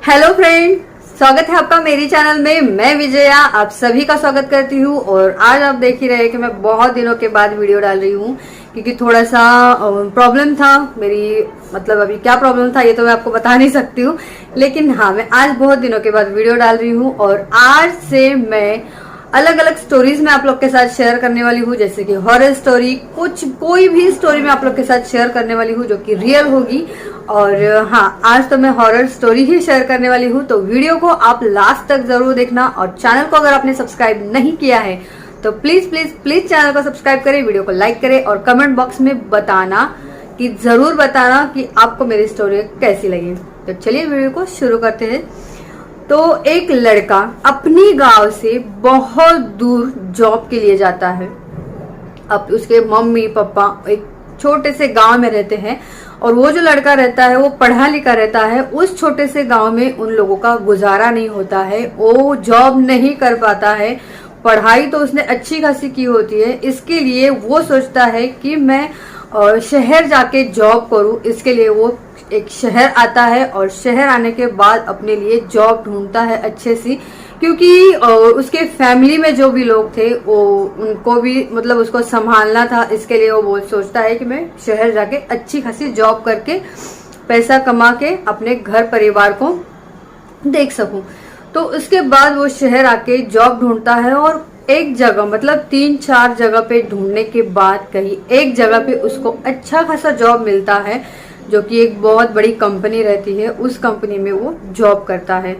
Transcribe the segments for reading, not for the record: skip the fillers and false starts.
Hello friend, स्वागत है आपका मेरी चैनल में। मैं विजया आप सभी का स्वागत करती हूँ। और आज आप देख ही रहे हैं कि मैं बहुत दिनों के बाद वीडियो डाल रही हूँ क्योंकि थोड़ा सा प्रॉब्लम था मेरी। मतलब अभी क्या प्रॉब्लम था ये तो मैं आपको बता नहीं सकती हूँ, लेकिन हाँ मैं आज बहुत दिनों के बाद वीडियो डाल रही हूँ। और आज से मैं अलग अलग स्टोरीज में आप लोग के साथ शेयर करने वाली हूँ, जैसे कि हॉरर स्टोरी, कोई भी स्टोरी मैं आप लोग के साथ शेयर करने वाली हूँ जो कि रियल होगी। और हाँ, आज तो मैं हॉरर स्टोरी ही शेयर करने वाली हूँ, तो वीडियो को आप लास्ट तक जरूर देखना। और चैनल को अगर आपने सब्सक्राइब नहीं किया है तो प्लीज प्लीज प्लीज चैनल को सब्सक्राइब करें, वीडियो को लाइक करें और कमेंट बॉक्स में बताना कि जरूर बताना कि आपको मेरी स्टोरी कैसी लगी। तो चलिए वीडियो को शुरू करते हैं। तो एक लड़का अपनी गांव से बहुत दूर जॉब के लिए जाता है। अब उसके मम्मी पापा एक छोटे से गांव में रहते हैं और वो जो लड़का रहता है वो पढ़ा लिखा रहता है। उस छोटे से गांव में उन लोगों का गुजारा नहीं होता है, वो जॉब नहीं कर पाता है। पढ़ाई तो उसने अच्छी खासी की होती है, इसके लिए वो सोचता है कि मैं शहर जाके जॉब करूं। इसके लिए वो एक शहर आता है और शहर आने के बाद अपने लिए जॉब ढूंढता है अच्छे सी, क्योंकि उसके फैमिली में जो भी लोग थे वो उनको भी मतलब उसको संभालना था। इसके लिए वो सोचता है कि मैं शहर जाके अच्छी खासी जॉब करके पैसा कमा के अपने घर परिवार को देख सकूं। तो उसके बाद वो शहर आके जॉब ढूंढता है और एक जगह मतलब 3-4 जगह पे ढूंढने के बाद कहीं एक जगह पे उसको अच्छा खासा जॉब मिलता है, जो कि एक बहुत बड़ी कंपनी रहती है। उस कंपनी में वो जॉब करता है।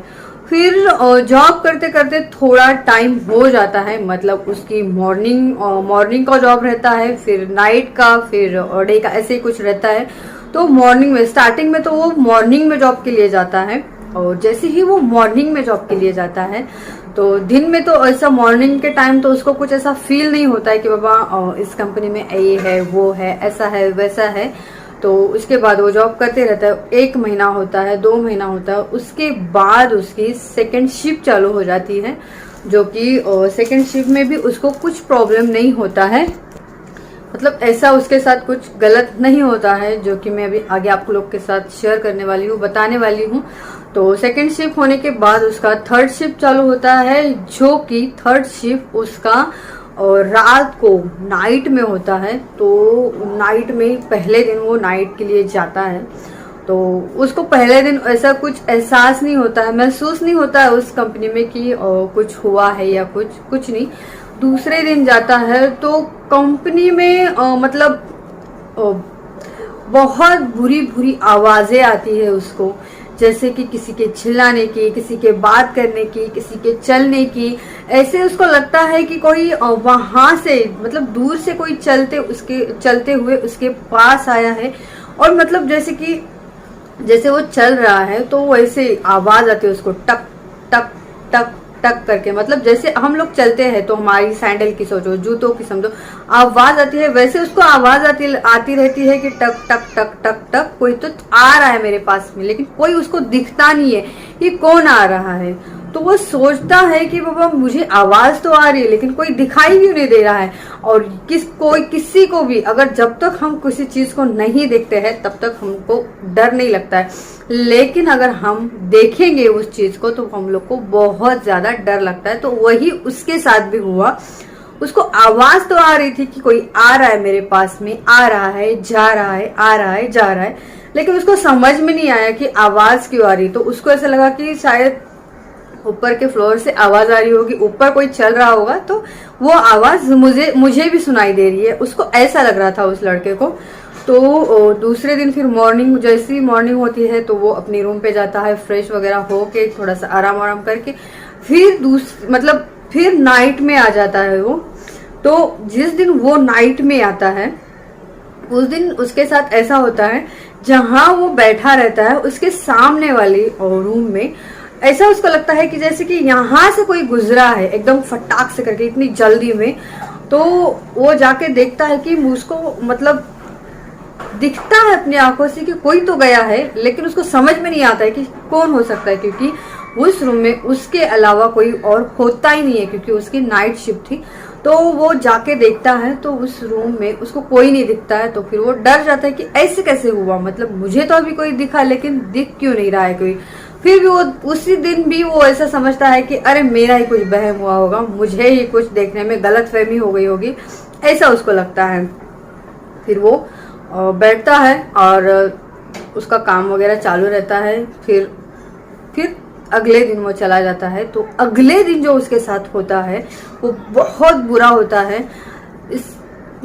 फिर जॉब करते करते थोड़ा टाइम हो जाता है, मतलब उसकी मॉर्निंग का जॉब रहता है, फिर नाइट का, फिर डे का, ऐसे ही कुछ रहता है। तो मॉर्निंग में स्टार्टिंग में तो वो मॉर्निंग में जॉब के लिए जाता है। और जैसे ही वो मॉर्निंग में जॉब के लिए जाता है तो दिन में तो ऐसा मॉर्निंग के टाइम तो उसको कुछ ऐसा फील नहीं होता है कि बाबा इस कंपनी में ये है वो है ऐसा है वैसा है। तो उसके बाद वो जॉब करते रहता है। 1 महीना होता है, 2 महीना होता है, उसके बाद उसकी सेकंड शिफ्ट चालू हो जाती है, जो कि सेकंड शिफ्ट में भी उसको कुछ प्रॉब्लम नहीं होता है। मतलब ऐसा उसके साथ कुछ गलत नहीं होता है, जो कि मैं अभी आगे आप लोग के साथ शेयर करने वाली हूँ, बताने वाली हूँ। तो सेकंड शिफ्ट होने के बाद उसका थर्ड शिफ्ट चालू होता है, जो कि थर्ड शिफ्ट उसका और रात को नाइट में होता है। तो नाइट में पहले दिन वो नाइट के लिए जाता है, तो उसको पहले दिन ऐसा कुछ एहसास नहीं होता है, महसूस नहीं होता है उस कंपनी में कि कुछ हुआ है या कुछ नहीं। दूसरे दिन जाता है तो कंपनी में मतलब बहुत बुरी बुरी आवाजें आती है उसको, जैसे कि किसी के चिल्लाने की, किसी के बात करने की, किसी के चलने की। ऐसे उसको लगता है कि कोई वहां से मतलब दूर से कोई चलते हुए उसके पास आया है। और मतलब जैसे वो चल रहा है तो वैसे आवाज आती है उसको, टक टक टक टक करके। मतलब जैसे हम लोग चलते हैं तो हमारी सैंडल की सोचो, जूतों की समझो, आवाज आती है, वैसे उसको आवाज आती रहती है कि टक टक टक टक टक, कोई तो आ रहा है मेरे पास में, लेकिन कोई उसको दिखता नहीं है कि कौन आ रहा है। तो वो सोचता है कि बाबा मुझे आवाज तो आ रही है लेकिन कोई दिखाई क्यों नहीं दे रहा है। और किसी को भी अगर जब तक हम किसी चीज को नहीं देखते हैं तब तक हमको डर नहीं लगता है, लेकिन अगर हम देखेंगे उस चीज को तो हम लोग को बहुत ज्यादा डर लगता है। तो वही उसके साथ भी हुआ। उसको आवाज तो आ रही थी कि कोई आ रहा है मेरे पास में, आ रहा है जा रहा है, आ रहा है जा रहा है, लेकिन उसको समझ में नहीं आया कि आवाज क्यों आ रही। तो उसको ऐसा लगा कि शायद ऊपर के फ्लोर से आवाज आ रही होगी, ऊपर कोई चल रहा होगा तो वो आवाज मुझे भी सुनाई दे रही है, उसको ऐसा लग रहा था उस लड़के को। तो दूसरे दिन फिर मॉर्निंग, जैसी मॉर्निंग होती है तो वो अपनी रूम पे जाता है, फ्रेश वगैरह होके थोड़ा सा आराम करके फिर फिर नाइट में आ जाता है वो। तो जिस दिन वो नाइट में आता है उस दिन उसके साथ ऐसा होता है, जहां वो बैठा रहता है उसके सामने वाली रूम में ऐसा उसको लगता है कि जैसे कि यहाँ से कोई गुजरा है एकदम फटाक से करके, इतनी जल्दी में। तो वो जाके देखता है कि उसको मतलब दिखता है अपनी आंखों से कि कोई तो गया है, लेकिन उसको समझ में नहीं आता है कि कौन हो सकता है, क्योंकि उस रूम में उसके अलावा कोई और होता ही नहीं है, क्योंकि उसकी नाइट शिफ्ट थी। तो वो जाके देखता है तो उस रूम में उसको कोई नहीं दिखता है। तो फिर वो डर जाता है कि ऐसे कैसे हुआ, मतलब मुझे तो अभी कोई दिखा लेकिन दिख क्यों नहीं रहा है कोई। फिर भी वो उसी दिन भी वो ऐसा समझता है कि अरे मेरा ही कुछ वहम हुआ होगा, मुझे ही कुछ देखने में गलतफहमी हो गई होगी, ऐसा उसको लगता है। फिर वो बैठता है और उसका काम वगैरह चालू रहता है। फिर अगले दिन वो चला जाता है। तो अगले दिन जो उसके साथ होता है वो बहुत बुरा होता है।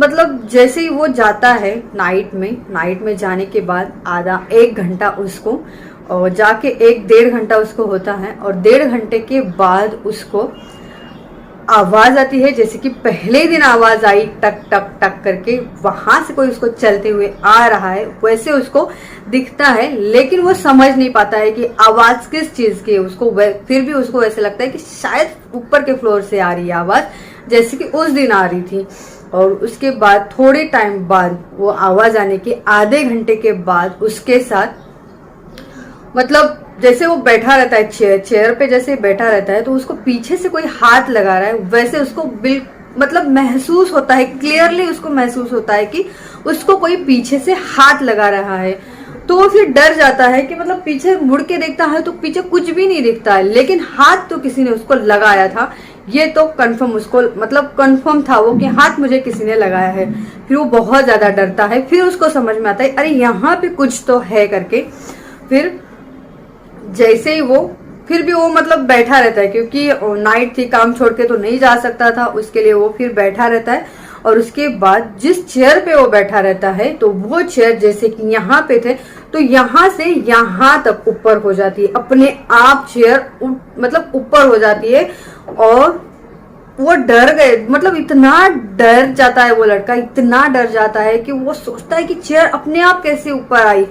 मतलब जैसे ही वो जाता है नाइट में जाने के बाद आधा 1 घंटा उसको जाके 1-1.5 घंटा उसको होता है, और 1.5 घंटे के बाद उसको आवाज आती है, जैसे कि पहले दिन आवाज आई टक टक टक करके, वहां से कोई उसको चलते हुए आ रहा है वैसे उसको दिखता है। लेकिन वो समझ नहीं पाता है कि आवाज किस चीज की है। उसको फिर भी उसको ऐसे लगता है कि शायद ऊपर के फ्लोर से आ रही है आवाज, जैसे कि उस दिन आ रही थी। और उसके बाद थोड़े टाइम बाद वो आवाज आने के आधे घंटे के बाद उसके साथ, मतलब जैसे वो बैठा रहता है चेयर पे, जैसे बैठा रहता है तो उसको पीछे से कोई हाथ लगा रहा है, वैसे उसको मतलब महसूस होता है, क्लियरली उसको महसूस होता है कि उसको कोई पीछे से हाथ लगा रहा है। तो वो फिर डर जाता है कि मतलब पीछे मुड़ के देखता है तो पीछे कुछ भी नहीं दिखता है, लेकिन हाथ तो किसी ने उसको लगाया था, ये तो कंफर्म उसको मतलब कंफर्म था वो कि हाथ मुझे किसी ने लगाया है। फिर वो बहुत ज्यादा डरता है। फिर उसको समझ में आता है अरे यहाँ पे कुछ तो है करके। फिर जैसे ही वो फिर भी वो मतलब बैठा रहता है, क्योंकि नाइट थी, काम छोड़ के तो नहीं जा सकता था, उसके लिए वो फिर बैठा रहता है। और उसके बाद जिस चेयर पे वो बैठा रहता है तो वो चेयर जैसे कि यहाँ पे थे तो यहाँ से यहाँ तक ऊपर हो जाती है, अपने आप चेयर मतलब ऊपर हो जाती है। और वो डर गए, मतलब इतना डर जाता है वो लड़का, इतना डर जाता है कि वो सोचता है कि चेयर अपने आप कैसे ऊपर आई।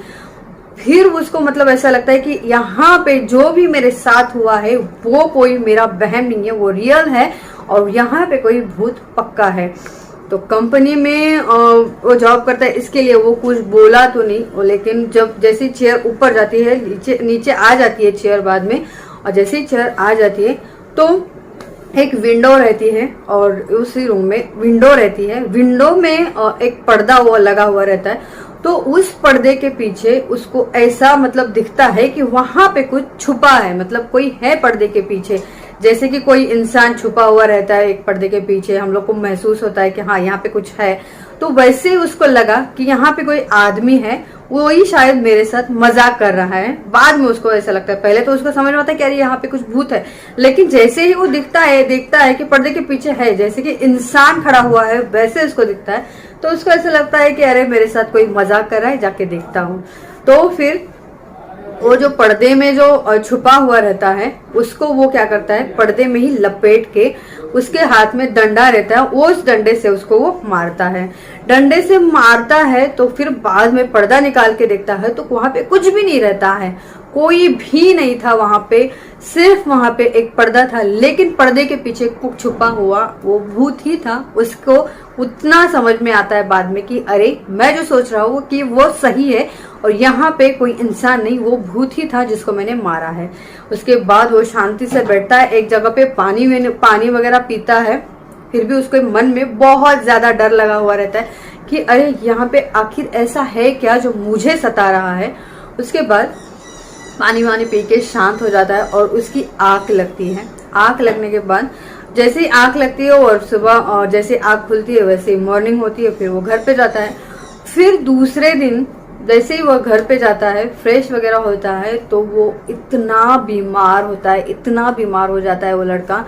फिर उसको मतलब ऐसा लगता है कि यहाँ पे जो भी मेरे साथ हुआ है वो कोई मेरा वहम नहीं है, वो रियल है, और यहाँ पे कोई भूत पक्का है। तो कंपनी में वो जॉब करता है, इसके लिए वो कुछ बोला तो नहीं, लेकिन जब जैसे चेयर ऊपर जाती है, नीचे आ जाती है चेयर बाद में, और जैसे ही चेयर आ जाती है तो एक विंडो रहती है, और उसी रूम में विंडो रहती है। विंडो में एक पर्दा वो लगा हुआ रहता है। तो उस पर्दे के पीछे उसको ऐसा मतलब दिखता है कि वहां पे कुछ छुपा है, मतलब कोई है पर्दे के पीछे, जैसे कि कोई इंसान छुपा हुआ रहता है एक पर्दे के पीछे, हम लोग को महसूस होता है कि हाँ यहाँ पे कुछ है। तो वैसे ही उसको लगा कि यहाँ पे कोई आदमी है, वो ही शायद मेरे साथ मजाक कर रहा है। बाद में उसको ऐसा लगता है, पहले तो उसको समझ में आता है कि अरे यहाँ पे कुछ भूत है, लेकिन जैसे ही वो देखता है कि पर्दे के पीछे है, जैसे कि इंसान खड़ा हुआ है, वैसे उसको दिखता है। तो उसको ऐसा लगता है कि अरे मेरे साथ कोई मजाक कर रहा है, जाके देखता हूँ। तो फिर वो जो पर्दे में जो छुपा हुआ रहता है उसको वो क्या करता है, पर्दे में ही लपेट के, उसके हाथ में डंडा रहता है, उस डंडे से उसको वो मारता है। डंडे से मारता है तो फिर बाद में पर्दा निकाल के देखता है तो वहां पे कुछ भी नहीं रहता है, कोई भी नहीं था वहां पे, सिर्फ वहां पे एक पर्दा था। लेकिन पर्दे के पीछे कुछ छुपा हुआ वो भूत ही था। उसको उतना समझ में आता है बाद में कि अरे मैं जो सोच रहा हूँ कि वो सही है, और यहाँ पे कोई इंसान नहीं, वो भूत ही था जिसको मैंने मारा है। उसके बाद वो शांति से बैठता है एक जगह पे, पानी वगैरह पीता है। फिर भी उसके मन में बहुत ज्यादा डर लगा हुआ रहता है कि अरे यहाँ पे आखिर ऐसा है क्या जो मुझे सता रहा है। उसके बाद पानी वानी पी के शांत हो जाता है और उसकी आंख लगती है। आंख लगने के बाद जैसे ही आंख लगती है और सुबह जैसे आंख खुलती है वैसे ही मॉर्निंग होती है। फिर वो घर पे जाता है। फिर दूसरे दिन जैसे ही वो घर पे जाता है, फ्रेश वगैरह होता है, तो वो इतना बीमार होता है, इतना बीमार हो जाता है वो लड़का,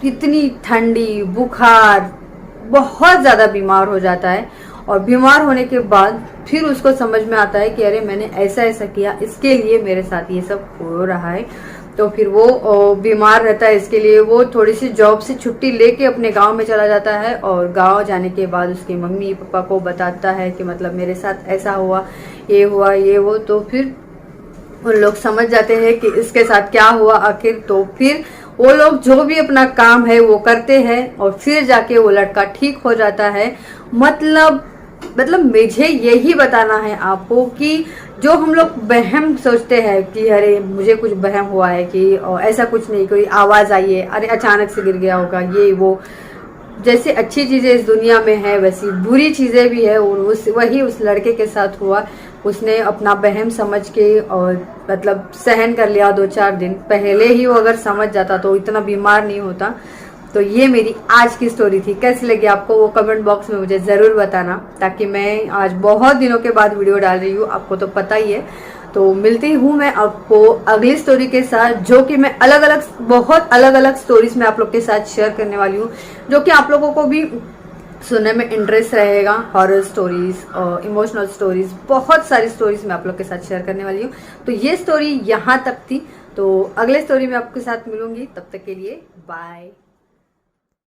इतनी ठंडी, बुखार, बहुत ज्यादा बीमार हो जाता है। और बीमार होने के बाद फिर उसको समझ में आता है कि अरे मैंने ऐसा ऐसा किया, इसके लिए मेरे साथ ये सब हो रहा है। तो फिर वो बीमार रहता है, इसके लिए वो थोड़ी सी जॉब से छुट्टी लेके अपने गांव में चला जाता है। और गांव जाने के बाद उसके मम्मी पापा को बताता है कि मतलब मेरे साथ ऐसा हुआ, ये वो। तो फिर उन लोग समझ जाते हैं कि इसके साथ क्या हुआ आखिर। तो फिर वो लोग जो भी अपना काम है वो करते हैं और फिर जाके वो लड़का ठीक हो जाता है। मतलब मुझे यही बताना है आपको कि जो हम लोग वहम सोचते हैं कि अरे मुझे कुछ वहम हुआ है कि ऐसा कुछ नहीं, कोई आवाज आई है, अरे अचानक से गिर गया होगा, ये वो, जैसे अच्छी चीजें इस दुनिया में है वैसी बुरी चीजें भी है। और वही उस लड़के के साथ हुआ। उसने अपना बहम समझ के और मतलब सहन कर लिया 2-4 दिन। पहले ही वो अगर समझ जाता तो इतना बीमार नहीं होता। तो ये मेरी आज की स्टोरी थी। कैसी लगी आपको वो कमेंट बॉक्स में मुझे ज़रूर बताना, ताकि मैं आज बहुत दिनों के बाद वीडियो डाल रही हूँ, आपको तो पता ही है। तो मिलती हूँ मैं आपको अगली स्टोरी के साथ, जो कि मैं बहुत अलग अलग स्टोरीज में आप लोग के साथ शेयर करने वाली हूँ, जो कि आप लोगों को भी सुनने में इंटरेस्ट रहेगा। हॉरर स्टोरीज और इमोशनल स्टोरीज, बहुत सारी स्टोरीज मैं आप लोग के साथ शेयर करने वाली हूँ। तो ये स्टोरी यहाँ तक थी, तो अगले स्टोरी में आपके साथ मिलूंगी। तब तक के लिए बाय।